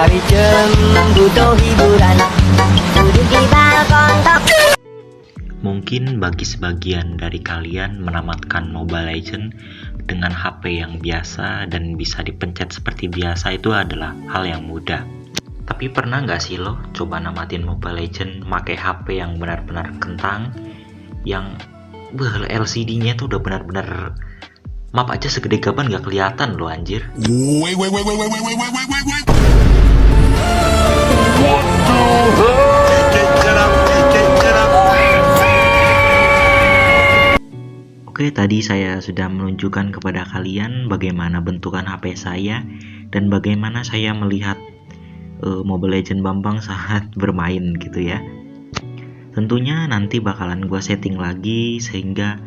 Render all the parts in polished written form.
hari butuh hiburan. Duduk di balkon Mungkin bagi sebagian dari kalian menamatkan Mobile Legends dengan HP yang biasa dan bisa dipencet seperti biasa itu adalah hal yang mudah. Tapi pernah nggak sih lo coba namatin Mobile Legends pakai HP yang benar-benar kentang, yang LCD-nya tuh udah benar-benar map aja segede gaban nggak kelihatan lo anjir. Oke, tadi saya sudah menunjukkan kepada kalian bagaimana bentukan HP saya dan bagaimana saya melihat Mobile Legends Bambang saat bermain gitu ya. Tentunya nanti bakalan gue setting lagi sehingga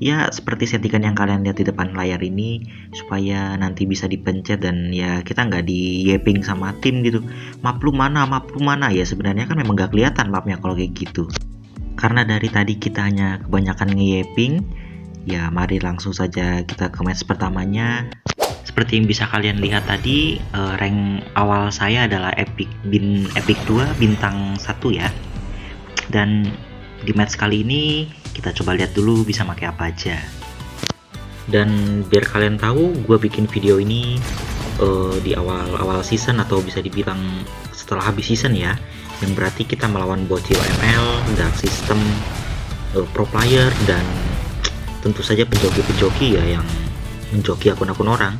ya seperti settingan yang kalian lihat di depan layar ini, supaya nanti bisa dipencet dan ya kita nggak di yapping sama tim gitu. Map lu mana ya, sebenarnya kan memang nggak kelihatan mapnya kalau kayak gitu. Karena dari tadi kita hanya kebanyakan nge-yapping, ya mari langsung saja kita ke match pertamanya. Seperti yang bisa kalian lihat tadi, rank awal saya adalah Epic 2 bintang 1 ya. Dan di match kali ini kita coba lihat dulu bisa pakai apa aja. Dan biar kalian tahu, gue bikin video ini di awal season atau bisa dibilang setelah habis season ya, yang berarti kita melawan bocil ML, dark system, pro player, dan tentu saja penjoki-penjoki ya yang menjoki akun-akun orang.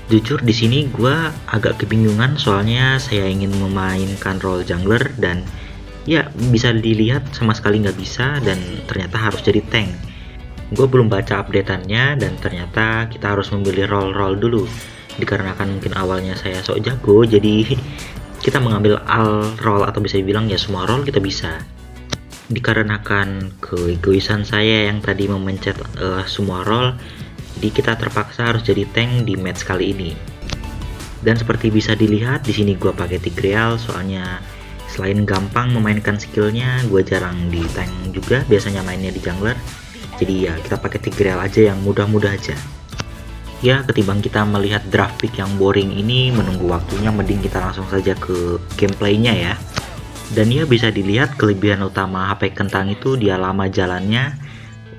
Jujur di sini gue agak kebingungan soalnya saya ingin memainkan role jungler dan ya bisa dilihat sama sekali nggak bisa, dan ternyata harus jadi tank. Gue belum baca updateannya dan ternyata kita harus memilih role dulu. Dikarenakan mungkin awalnya saya sok jago, jadi kita mengambil all role atau bisa dibilang ya semua role kita bisa. Dikarenakan keegoisan saya yang tadi memencet semua role, jadi kita terpaksa harus jadi tank di match kali ini. Dan seperti bisa dilihat di sini gue pakai Tigreal soalnya selain gampang memainkan skillnya, gue jarang di tank juga, biasanya mainnya di jungler. Jadi ya kita pakai Tigreal aja yang mudah-mudah aja. Ya ketimbang kita melihat draft pick yang boring ini menunggu waktunya, mending kita langsung saja ke gameplaynya ya. Dan ya bisa dilihat kelebihan utama HP kentang itu dia lama jalannya.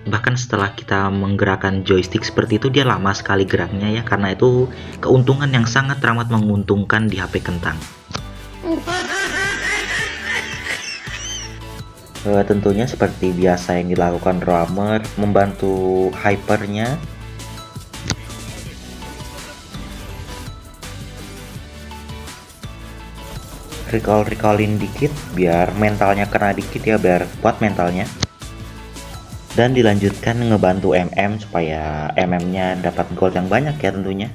Bahkan setelah kita menggerakkan joystick seperti itu dia lama sekali geraknya ya, karena itu keuntungan yang sangat teramat menguntungkan di HP kentang. Tentunya seperti biasa yang dilakukan Roamer, membantu hypernya. Recallin dikit biar mentalnya kena dikit ya, biar kuat mentalnya. Dan dilanjutkan ngebantu MM supaya MM-nya dapat gold yang banyak ya tentunya.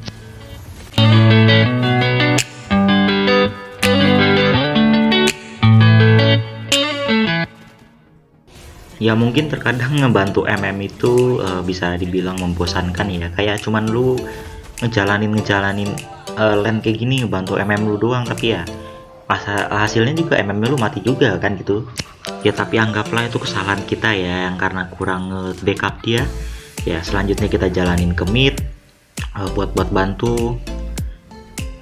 Ya mungkin terkadang ngebantu MM itu bisa dibilang membosankan ya, kayak cuman lu ngejalanin lane kayak gini ngebantu MM lu doang, tapi ya hasilnya juga MM lu mati juga kan gitu. Ya tapi anggaplah itu kesalahan kita ya, yang karena kurang backup dia. Ya selanjutnya kita jalanin ke mid buat bantu.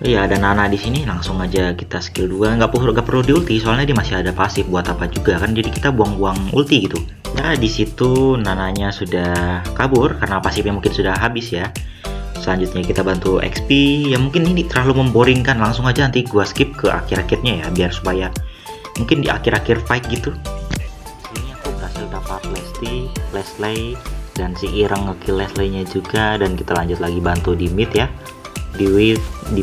Ya ada Nana di sini, langsung aja kita skill 2, nggak perlu di ulti soalnya dia masih ada pasif, buat apa juga kan, jadi kita buang-buang ulti gitu. Nah di situ Nananya sudah kabur karena pasifnya mungkin sudah habis ya. Selanjutnya kita bantu XP, ya mungkin ini terlalu memboringkan, langsung aja nanti gua skip ke akhir-akhirnya ya, biar supaya mungkin di akhir-akhir fight gitu. Ini aku berhasil dapat Leslie dan si Ireng ngekill Leslie-nya juga, dan kita lanjut lagi bantu di mid ya. Di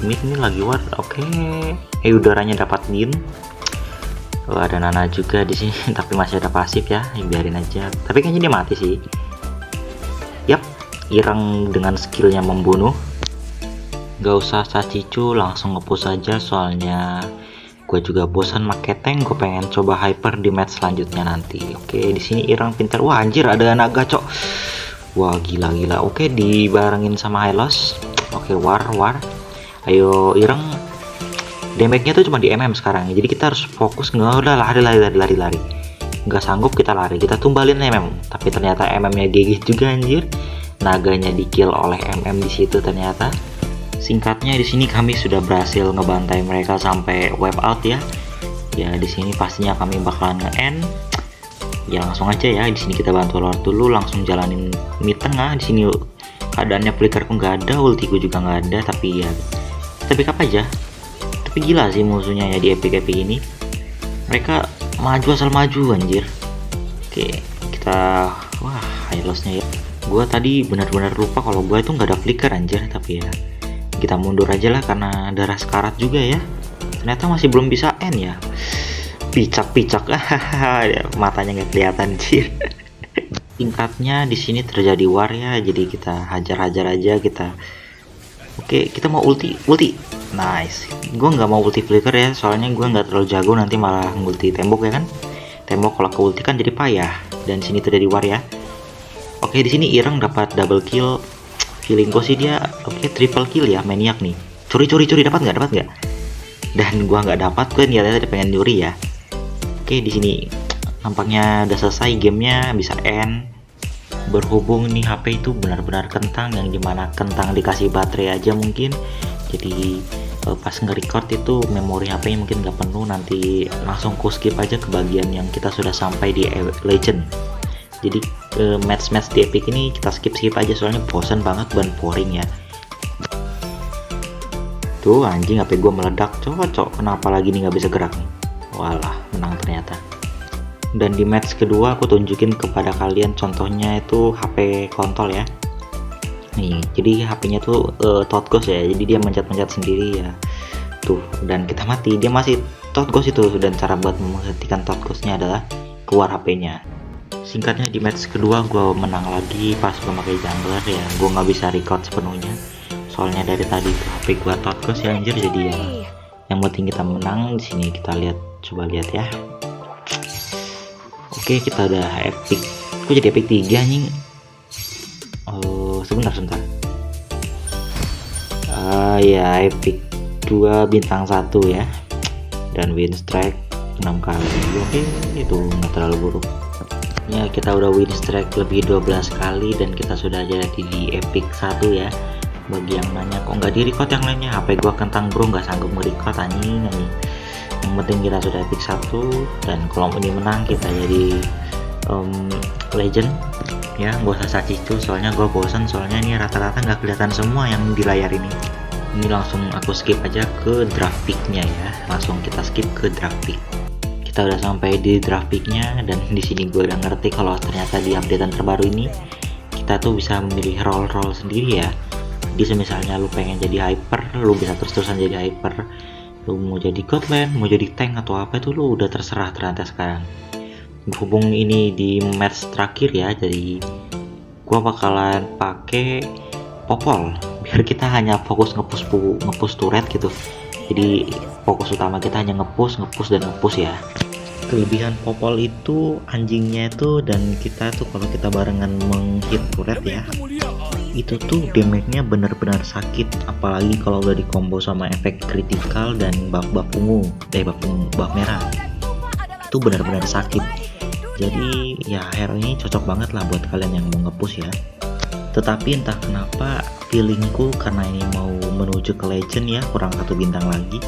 mid ini lagi ward, oke. Udaranya dapat min. Ada Nana juga di sini, tapi masih ada pasif ya, biarin aja. Tapi kayaknya dia mati sih. Yap, Ireng dengan skillnya membunuh. Gak usah Sacicu, langsung nge-push aja soalnya gue juga bosan make tank, gue pengen coba hyper di match selanjutnya nanti. Oke, di sini Ireng pintar. Wah anjir, ada naga cok. Wah gila. Oke, dibarengin sama Hylos. Oke, war. Ayo Ireng. Damage-nya tuh cuma di MM sekarang. Jadi kita harus fokus, nggak udah lari. Nggak sanggup kita lari, kita tumbalin MM. Tapi ternyata MM-nya gigih juga anjir. Naganya di kill oleh MM di situ ternyata. Singkatnya di sini kami sudah berhasil ngebantai mereka sampai wipe out ya. Ya di sini pastinya kami bakalan nge-end. Ya langsung aja ya, di sini kita bantu Lord dulu, langsung jalanin mid tengah. Di sini keadaannya flickerku nggak ada, ultiku juga nggak ada, tapi ya kita backup aja. Tapi gila sih musuhnya ya di epic ini, mereka maju asal maju anjir. Oke, kita wah high loss-nya ya. Gua tadi benar-benar lupa kalau gua itu nggak ada flicker anjir, tapi ya kita mundur aja lah karena darah sekarat juga ya. Ternyata masih belum bisa end ya. Picak matanya nggak kelihatan anjir. Singkatnya di sini terjadi war ya, jadi kita hajar-hajar aja kita. Oke, kita mau ulti. Nice. Gue nggak mau ulti flicker ya, soalnya gue nggak terlalu jago, nanti malah ngulti tembok ya kan. Tembok kalau ke ulti kan jadi payah. Dan sini terjadi war ya. Oke, di sini Ireng dapat double kill. Feelingku sih dia triple kill ya, maniak nih. Curi dapat nggak? Dan gua nggak dapat, gue niatnya pengen nyuri ya. Oke, di sini nampaknya udah selesai gamenya, bisa end. Berhubung nih HP itu benar-benar kentang, yang dimana kentang dikasih baterai aja mungkin. Jadi pas nge-record itu memori HP-nya mungkin nggak penuh, nanti langsung ku skip aja ke bagian yang kita sudah sampai di Legend. Jadi match-match di Epic ini kita skip aja, soalnya bosan banget dan boring ya. Tuh anjing, HP gue meledak, cocok. Kenapa lagi nih nggak bisa gerak nih? Walah, menang ternyata. Dan di match kedua aku tunjukin kepada kalian contohnya itu HP kontol ya. Nih, jadi HP-nya tuh Totgos ya, jadi dia mencet-mencet sendiri ya. Tuh, dan kita mati, dia masih Totgos itu. Dan cara buat menghentikan Totgosnya adalah keluar HP-nya. Singkatnya di match kedua gue menang lagi pas gue pakai jungler ya. Gue nggak bisa record sepenuhnya, soalnya dari tadi tuh HP gue Totgos ya anjir. Jadi ya yang penting kita menang. Di sini kita lihat, coba lihat ya. Oke, kita udah epic. Kok jadi epic 3 anjing? Oh, sebentar. Ya epic 2 bintang 1 ya. Dan win streak 6 kali. Oke, itu nggak terlalu buruk. Ya, kita udah win streak lebih 12 kali dan kita sudah jadi di epic 1 ya. Bagi yang nanya kok nggak di record yang lainnya, HP gua kentang bro, nggak sanggup merecord anjing. Yang penting kita sudah epic 1, dan kalau ini menang kita jadi legend ya. Gak usah cicu, soalnya gue bosan, soalnya ini rata-rata nggak kelihatan semua yang di layar ini. Ini langsung aku skip aja ke draft pick-nya ya. Langsung kita skip ke draft pick. Kita udah sampai di draft pick-nya, dan di sini gue udah ngerti kalau ternyata di updatean terbaru ini kita tuh bisa memilih role sendiri ya. Jadi misalnya lu pengen jadi hyper, lu bisa terus-terusan jadi hyper. Lu mau jadi godland, mau jadi tank atau apa, itu lu udah terserah ternyata sekarang. Berhubung ini di match terakhir ya, jadi gua bakalan pakai popol biar kita hanya fokus ngepush turret gitu. Jadi fokus utama kita hanya ngepush ya. Kelebihan popol itu anjingnya itu, dan kita tuh kalau kita barengan menghit turret ya, itu tuh damage-nya benar-benar sakit, apalagi kalau udah dikombo sama efek kritikal dan buff ungu, buff merah. Itu benar-benar sakit. Jadi ya hero ini cocok banget lah buat kalian yang mau nge-push ya. Tetapi entah kenapa feelingku, karena ini mau menuju ke legend ya, kurang 1 bintang lagi,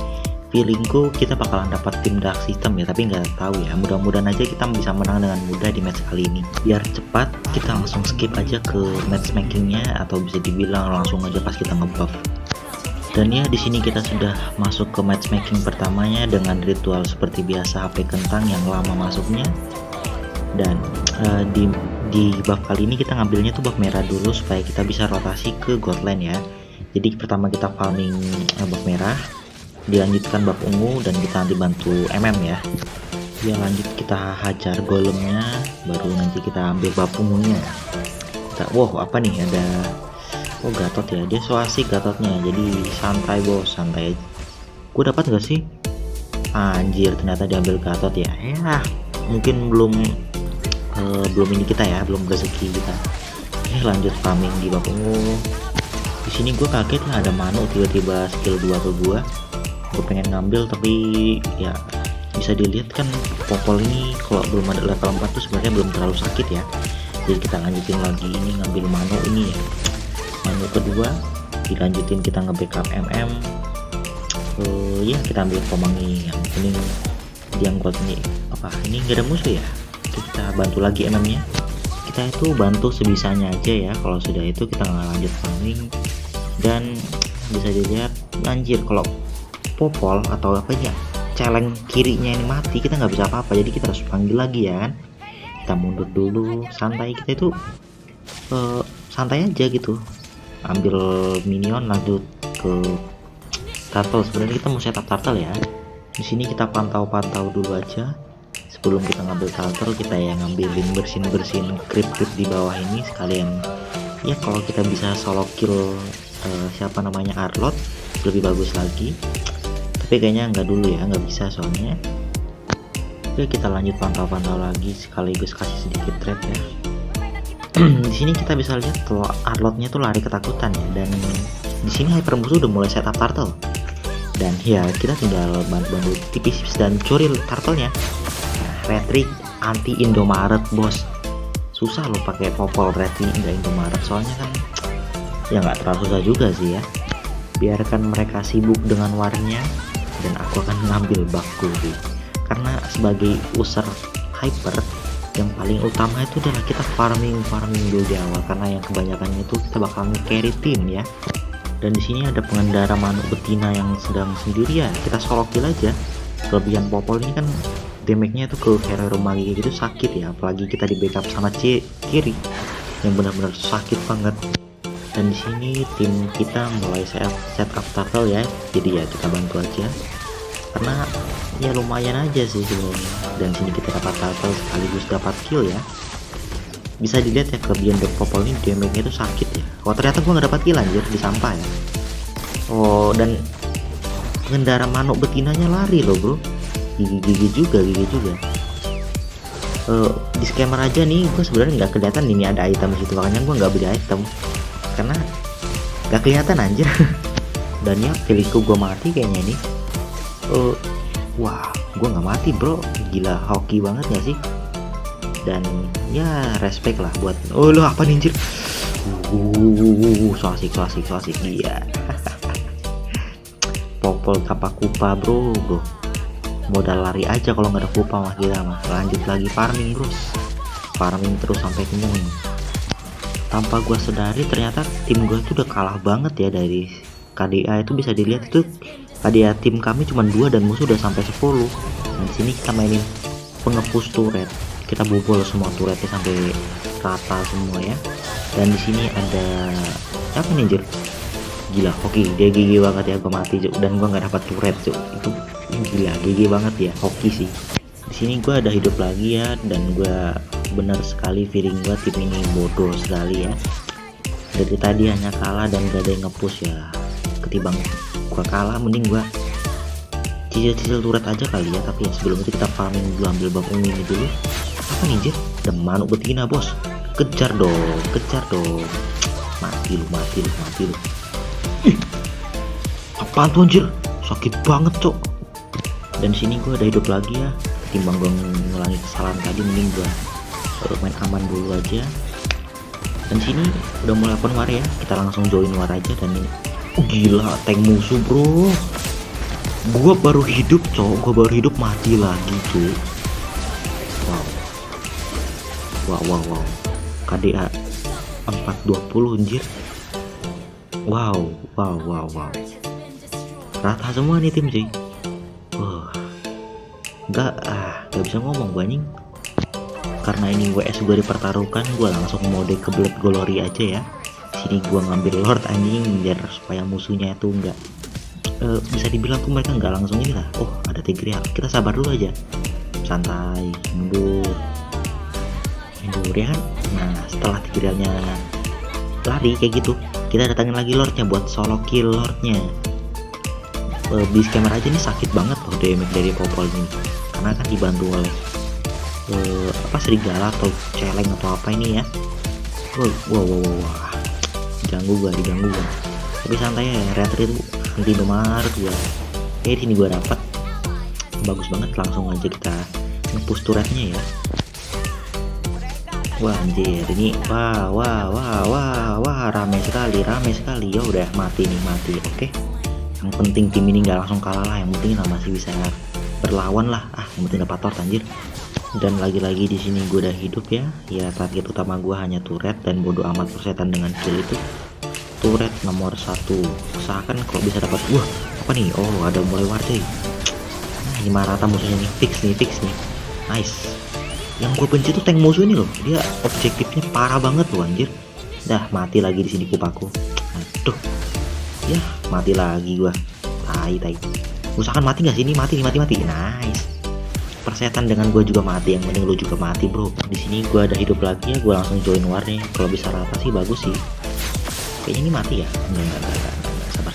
feelingku kita bakalan dapat tim dark system ya, tapi nggak tahu ya. Mudah-mudahan aja kita bisa menang dengan mudah di match kali ini. Biar cepat, kita langsung skip aja ke matchmakingnya, atau bisa dibilang langsung aja pas kita ngebuff. Dan ya di sini kita sudah masuk ke matchmaking pertamanya dengan ritual seperti biasa HP kentang yang lama masuknya. Dan di buff kali ini kita ngambilnya tuh buff merah dulu supaya kita bisa rotasi ke godland ya. Jadi pertama kita farming buff merah, dilanjutkan buff ungu, dan kita nanti bantu ya. Ya lanjut kita hajar golemnya, baru nanti kita ambil buff ungunya. Wow, apa nih, ada Gatot ya, dia so asik Gatotnya. Jadi santai bos, santai. Gue dapat gak sih? Anjir, ternyata diambil Gatot ya. Ya mungkin belum ini kita ya, belum rezeki kita. Oke, lanjut farming di buff ungu. Di sini gue kaget ya, ada Manu tiba-tiba skill 2 ke gue pengen ngambil, tapi ya bisa dilihat kan popol ini kalau belum ada level 4 tuh sebenarnya belum terlalu sakit ya. Jadi kita lanjutin lagi ini, ngambil Manu ini ya, Manu kedua. dilanjutin kita nge-backup ya kita ambil pemangi yang penting yang kuat ini. Apa ini nggak ada musuh ya? Kita bantu lagi nya. Kita itu bantu sebisanya aja ya. Kalau sudah itu kita nggak lanjut farming. Dan bisa dilihat anjir, kalau popol atau apa ya, celeng kirinya ini mati, kita nggak bisa apa-apa, jadi kita harus panggil lagi ya kan. Kita mundur dulu, santai, kita itu santai aja gitu, ambil minion lanjut ke turtle. Sebenarnya kita mau setup turtle ya. Di sini kita pantau-pantau dulu aja sebelum kita ngambil turtle. Kita yang ngambilin bersin creep di bawah ini sekalian ya. Kalau kita bisa solo kill siapa namanya Arlot lebih bagus lagi, tapi kayaknya nggak dulu ya, nggak bisa soalnya. Oke, kita lanjut pantau-pantau lagi sekaligus kasih sedikit trap ya. Di sini kita bisa lihat kalau Arlotnya tuh lari ketakutan ya, dan di sini hyper musuh udah mulai setup turtle, dan ya kita tinggal bantu-bantu tipis dan curi turtle-nya. Retrik anti Indomaret bos, susah lo pakai popol retrik nggak Indomaret, soalnya kan ya nggak terlalu susah juga sih ya. Biarkan mereka sibuk dengan warnya dan aku akan ngambil bakku sih. Karena sebagai user hyper yang paling utama itu adalah kita farming dulu di awal, karena yang kebanyakannya itu kita bakal carry tim ya. Dan di sini ada pengendara manuk betina yang sedang sendirian, kita solo kill aja. Kelebihan popol ini kan damage-nya itu ke hero magi gitu sakit ya, apalagi kita di backup sama kiri yang benar-benar sakit banget. Dan di sini tim kita mulai setup turtle ya, jadi ya kita bantu aja karena ya lumayan aja sih sebenarnya. Dan sini kita dapat turtle sekaligus dapat kill ya. Bisa dilihat ya kelebihan dari popol ini, damage-nya itu sakit ya. Oh ternyata gua nggak dapat kill anjir di sampah ya. Oh, dan pengendara manuk betinanya lari loh bro, gigi juga. Di scammer aja nih gue sebenarnya nggak kelihatan ini ada item situ, makanya gue nggak beli item karena nggak kelihatan anjir. Dan ya pilihku gue mati kayaknya ini. Wah gue nggak mati bro, gila hoki banget ya sih. Dan ya respect lah buat lo apa nih anjir. So asik iya. Popol tanpa kupa bro, modal lari aja kalau nggak ada kupa mah kita mah. Lanjut lagi farming bros, farming terus sampai kenyang. Tanpa gua sadari ternyata tim gua tuh udah kalah banget ya dari KDA. Itu bisa dilihat itu KDA tim kami cuma 2 dan musuh udah sampai 10. Nah di sini kita mainin pengepus turret, kita bobol semua turretnya sampai rata semua ya. Dan di sini ada apa nih anjir, gila hoki dia gigi banget ya, gua mati cuk, dan gua nggak dapat turret cuk. Itu gila GG banget ya, hoki sih. Di sini gue ada hidup lagi ya, dan gue benar sekali feeling gue tim ini bodoh sekali ya. Dari tadi hanya kalah dan gak ada yang nge-push ya. Ketimbang gue kalah mending gue cicil turret aja kali ya. Tapi ya sebelum itu kita farming dulu, ambil bang ungu ini dulu. Apa nih anjir, ada manuk betina bos, kejar dong. Mati lu. Ih, apaan tuh anjir, sakit banget cok. Dan sini gue ada hidup lagi ya, ketimbang gue ngulangi kesalahan tadi mending gue main aman dulu aja. Dan sini udah mulai open war ya, kita langsung join war aja. Dan ini gila tank musuh bro, gue baru hidup mati lagi cuy. Wow KDA 420 anjir. Wow rata semua nih tim cuy. Gak bisa ngomong gue anjing. Karena ini WS gue dipertaruhkan, gue langsung mode ke Blood Glory aja ya. Sini gue ngambil Lord anjing biar supaya musuhnya itu enggak bisa dibilang tuh mereka nggak langsung ini lah. Oh ada Tigreal, kita sabar dulu aja, santai, mundur ya kan. Nah setelah Tigrealnya lari kayak gitu, kita datangin lagi Lordnya buat solo kill Lordnya. Di scammer aja nih sakit banget loh damage dari popol ini, karena kan dibantu oleh serigala atau celeng atau apa ini ya. Wah diganggu gua. Tapi santai ya, retri itu anti Indomaret gua. Di sini gua dapat bagus banget, langsung aja kita nge-push turretnya ya. Wah anjir, ini wah rame sekali. Ya udah mati nih, mati. Oke. Yang penting tim ini nggak langsung kalah lah, yang penting lah masih bisa berlawan lah. Yang penting dapat tort anjir. Dan lagi-lagi di sini gue udah hidup ya. Ya target utama gue hanya turret dan bodoh amat persetan dengan kill itu. Turret nomor 1. Usahakan kalau bisa dapat. Wah, apa nih? Oh, ada mulai war cuy. Nah, ini rata musuhnya nih. Fix nih. Nice. Yang gue benci tuh tank musuh ini loh, dia objektifnya parah banget loh anjir. Dah mati lagi di sini kupaku. Aduh, ya mati lagi gua. Tai. Usahakan mati nggak sih ini? Mati. Nice. Persetan dengan gue juga mati, yang penting lu juga mati bro. Di sini gue ada hidup lagi ya, gue langsung join warnya. Kalau bisa rata sih bagus sih. Kayaknya ini mati ya? Enggak.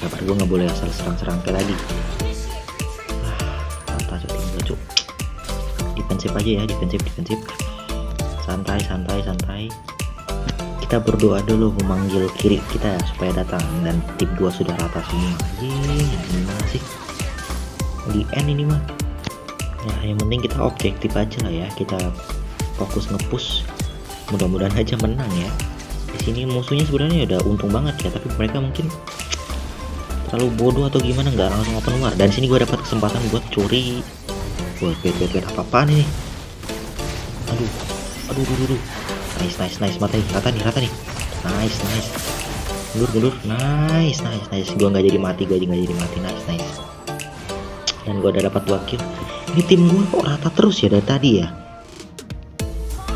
Sabar, gue nggak boleh asal serang kayak tadi. Rata cuk. Defensif aja ya, defensif. Santai. Kita berdoa dulu memanggil kiri kita supaya datang, dan tim 2 sudah rata semua. Gimana sih di end ini mah ya, yang penting kita objektif aja lah ya, kita fokus ngepush, mudah-mudahan aja menang ya. Di sini musuhnya sebenarnya udah untung banget ya, tapi mereka mungkin terlalu bodoh atau gimana, nggak langsung open war. Dan sini gue dapat kesempatan buat curi. Wait, apa-apaan ini? Aduh. Nice. Rata nih. Nice. Mundur. Nice. Gue nggak jadi mati. Nice. Dan gue udah dapat 2 kill. Ini tim gue kok rata terus ya dari tadi ya?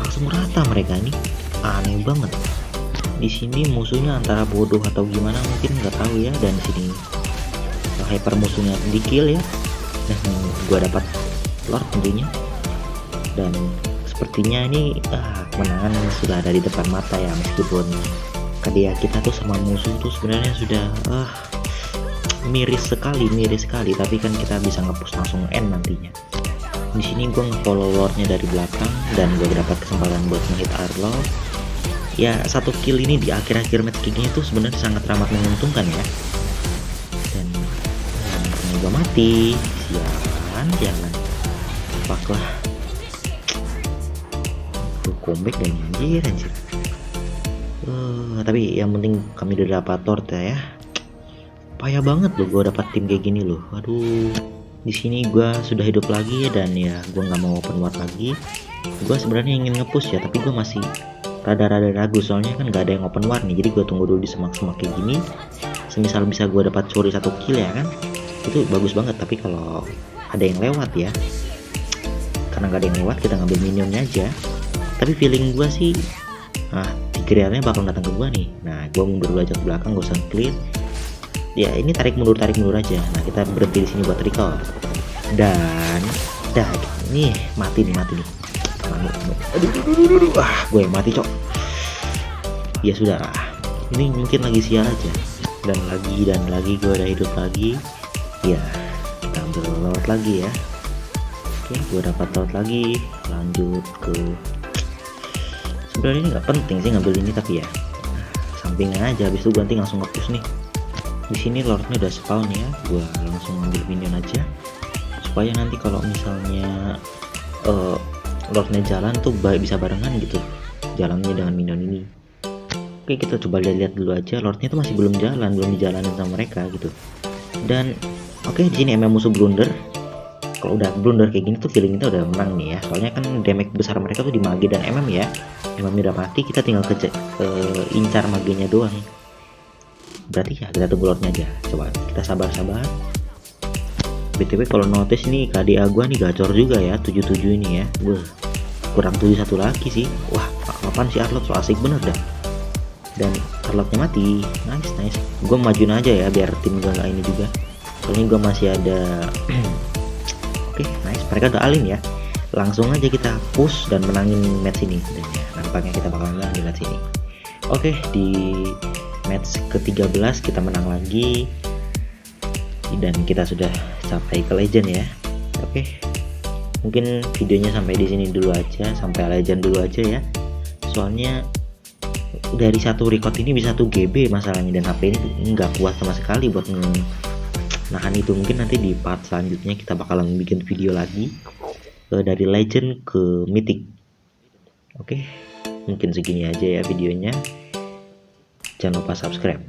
Langsung rata mereka ini. Aneh banget. Di sini musuhnya antara bodoh atau gimana mungkin, nggak tahu ya. Dan di sini hyper musuhnya di kill ya. Dan gue dapat Lord tentunya. Dan sepertinya ini kemenangan sudah ada di depan mata ya, meskipun kedua kita tuh sama musuh tuh sebenarnya sudah miris sekali, tapi kan kita bisa ngepush langsung end nantinya. Di sini gue nge-follow Lordnya dari belakang dan gue dapat kesempatan buat nge-hit Arlo. Ya, 1 kill ini di akhir-akhir match gini itu sebenarnya sangat ramah menguntungkan ya. Dan gue mati, sialan. Fuck lah. Comeback dan anjir. Tapi yang penting kami udah dapat tort ya. Payah banget loh gue dapat tim kayak gini loh. Aduh. Di sini gue sudah hidup lagi dan ya gue nggak mau open war lagi. Gue sebenarnya ingin ngepush ya, tapi gue masih rada-rada ragu soalnya kan nggak ada yang open war nih. Jadi gue tunggu dulu di semak-semak kayak gini. Semisal bisa gue dapat curi 1 kill ya kan, itu bagus banget. Tapi kalau ada yang lewat ya, karena nggak ada yang lewat, kita ngambil minionnya aja. Tapi feeling gue sih Tigrealnya bakal datang ke gue nih. Nah, gue mundur dulu aja ke belakang, gue usah clear. Ya ini tarik mundur aja. Nah, kita berhenti di sini buat recall. Dan nih mati nih. Aduh, gue yang mati cok. Ya sudah, ini mungkin lagi sial aja. Dan lagi gue udah hidup lagi. Ya, kita ambil lewat lagi ya. Oke, gue dapat lewat lagi. Lanjut ke, sebenarnya ini nggak penting sih ngambil ini, tapi ya sampingnya aja. Habis itu ganti langsung nge-push nih. Di sini Lordnya udah spawn ya, gue langsung ambil minion aja supaya nanti kalau misalnya Lordnya jalan tuh bisa barengan gitu jalannya dengan minion ini. Oke, kita coba lihat dulu aja. Lordnya tuh masih belum dijalanin sama mereka gitu. Dan oke, di sini musuh blunder. Kalau udah blunder kayak gini tuh feeling kita udah menang nih ya, soalnya kan damage besar mereka tuh di mage dan ya. Udah mati, kita tinggal incar magenya doang. Berarti ya kita tunggu Lordnya aja. Coba kita sabar. BTW kalau notice nih KDA gua nih gacor juga ya, 77 ini ya. Kurang 71 lagi sih. Wah, apaan sih Arlot, so asik bener dah. Dan Arlotnya mati. Nice. Gua majuin aja ya biar tim gua nggak ini juga. Soalnya gua masih ada Oke, nice. Mereka udah alin ya. Langsung aja kita push dan menangin match ini. Dan ya, nampaknya kita bakal menang di match ini. Oke, di match ke-13 kita menang lagi. Dan kita sudah sampai ke legend ya. Oke. Mungkin videonya sampai di sini dulu aja, sampai legend dulu aja ya. Soalnya dari satu record ini bisa 1 GB masalahnya, dan HP ini nggak kuat sama sekali buat nahan itu. Mungkin nanti di part selanjutnya kita bakalan bikin video lagi dari legend ke mythic. Oke. Mungkin segini aja ya videonya. Jangan lupa subscribe.